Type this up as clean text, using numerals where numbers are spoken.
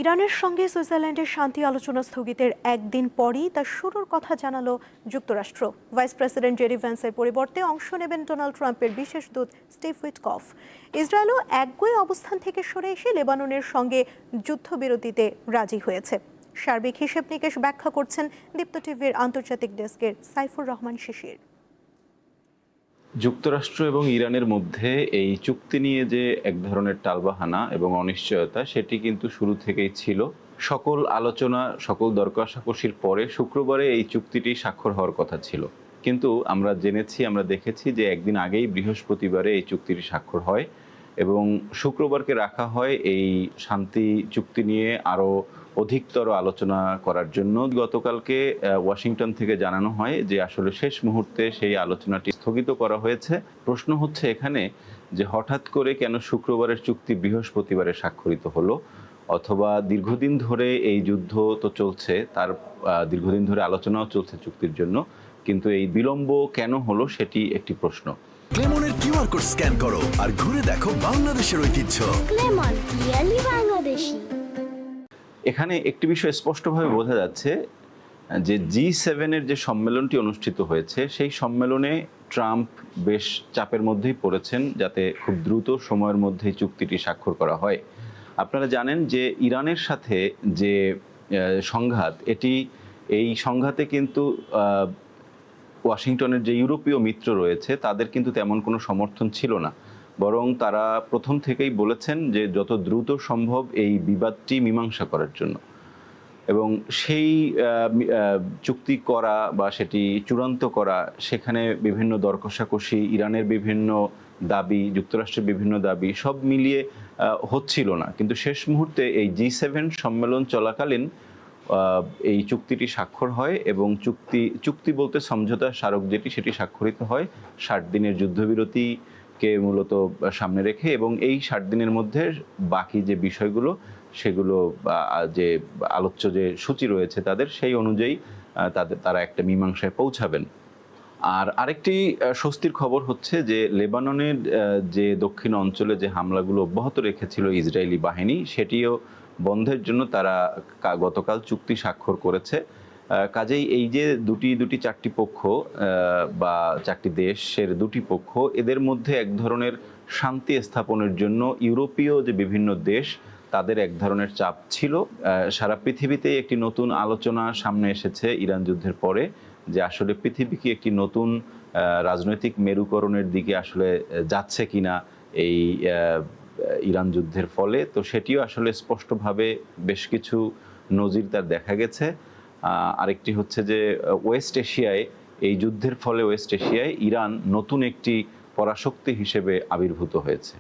ইরানের সঙ্গে সুইজারল্যান্ডের শান্তি আলোচনা স্থগিতের একদিন পরই তা শুরুর কথা জানালো যুক্তরাষ্ট্র। ভাইস প্রেসিডেন্ট জেডি ভ্যান্সের পরিবর্তে অংশ নেবেন ডোনাল্ড ট্রাম্পের বিশেষ দূত স্টিভ উইটকফ। ইসরায়েলও একগুঁয়ে অবস্থান থেকে সরে এসে লেবাননের সঙ্গে যুদ্ধবিরতিতে রাজি হয়েছে। সার্বিক হিসেব নিকেশ ব্যাখ্যা করছেন দীপ্ত টিভির আন্তর্জাতিক ডেস্কের সাইফুর রহমান শিশির। যুক্তরাষ্ট্র এবং ইরানের মধ্যে এই চুক্তি নিয়ে যে এক ধরনের টালবাহানা এবং অনিশ্চয়তা, সেটি কিন্তু শুরু থেকেই ছিল। সকল আলোচনা, সকল দর কষাকষির পরে শুক্রবারে এই চুক্তিটি স্বাক্ষর হওয়ার কথা ছিল। কিন্তু আমরা দেখেছি যে একদিন আগেই বৃহস্পতিবারে এই চুক্তিটি স্বাক্ষর হয় এবং শুক্রবারকে রাখা হয় এই শান্তি চুক্তি নিয়ে আরও অধিকতর আলোচনা করার জন্য। গতকালকে ওয়াশিংটন থেকে জানানো হয় যে আসলে শেষ মুহূর্তে সেই আলোচনাটি স্থগিত করা হয়েছে। প্রশ্ন হচ্ছে এখানে যে হঠাৎ করে কেন শুক্রবারের চুক্তি বৃহস্পতিবারে স্বাক্ষরিত হলো, অথবা দীর্ঘদিন ধরে এই যুদ্ধ তো চলছে, তার দীর্ঘদিন ধরে আলোচনাও চলছে চুক্তির জন্য, কিন্তু এই বিলম্ব কেন হলো সেটি একটি প্রশ্ন। ক্লেমনের কিউআর কোড স্ক্যান করো আর ঘুরে দেখো বাংলাদেশের ঐতিহ্য। ক্লেমন রিয়েলি বাংলাদেশি। এখানে একটি বিষয় স্পষ্টভাবে বোঝা যাচ্ছে যে G7-এর যে সম্মেলনটি অনুষ্ঠিত হয়েছে, সেই সম্মেলনে ট্রাম্প বেশ চাপের মধ্যেই পড়েছেন যাতে খুব দ্রুত সময়ের মধ্যেই চুক্তিটি স্বাক্ষর করা হয়। আপনারা জানেন যে ইরানের সাথে যে সংঘাত, এই সংঘাতে কিন্তু ওয়াশিংটনের যে ইউরোপীয় মিত্র রয়েছে তাদের কিন্তু তেমন কোনো সমর্থন ছিল না, বরং তারা প্রথম থেকেই বলেছেন যে যত দ্রুত সম্ভব এই বিবাদটি মীমাংসা করার জন্য, এবং সেই চুক্তি করা বা সেটি চূড়ান্ত করা, সেখানে বিভিন্ন দর কষাকষি, ইরানের বিভিন্ন দাবি, যুক্তরাষ্ট্রের বিভিন্ন দাবি সব মিলিয়ে হচ্ছিল না। কিন্তু শেষ মুহূর্তে এই G7 সম্মেলন চলাকালীন এই চুক্তিটি স্বাক্ষর হয় এবং চুক্তি বলতে সমঝোতা স্মারক যেটি, সেটি স্বাক্ষরিত হয় 60 দিনের যুদ্ধবিরতিকে মূলত সামনে রেখে, এবং এই 60 দিনের মধ্যে বাকি যে বিষয়গুলো, সেগুলো যে আলোচ্য যে সূচি রয়েছে তাদের, সেই অনুযায়ী তারা একটা মীমাংসায় পৌঁছাবেন। আর আরেকটি স্বস্তির খবর হচ্ছে যে লেবাননের যে দক্ষিণ অঞ্চলে যে হামলাগুলো অব্যাহত রেখেছিল ইসরায়েলি বাহিনী, সেটিও বন্ধের জন্য তারা গতকাল চুক্তি স্বাক্ষর করেছে। কাজেই এই যে চারটি পক্ষ বা চারটি দেশের দুটি পক্ষ, এদের মধ্যে এক ধরনের শান্তি স্থাপনের জন্য ইউরোপীয় যে বিভিন্ন দেশ, তাদের এক ধরনের চাপ ছিল। সারা পৃথিবীতে একটি নতুন আলোচনা সামনে এসেছে ইরান যুদ্ধের পরে, যে আসলে পৃথিবী কি একটি নতুন রাজনৈতিক মেরুকরণের দিকে আসলে যাচ্ছে কিনা এই ইরান যুদ্ধের ফলে। তো সেটিও আসলে স্পষ্টভাবে বেশ কিছু নজির তার দেখা গেছে। আরেকটি হচ্ছে যে ওয়েস্ট এশিয়ায়, এই যুদ্ধের ফলে ওয়েস্ট এশিয়ায় ইরান নতুন একটি পরাশক্তি হিসেবে আবির্ভূত হয়েছে।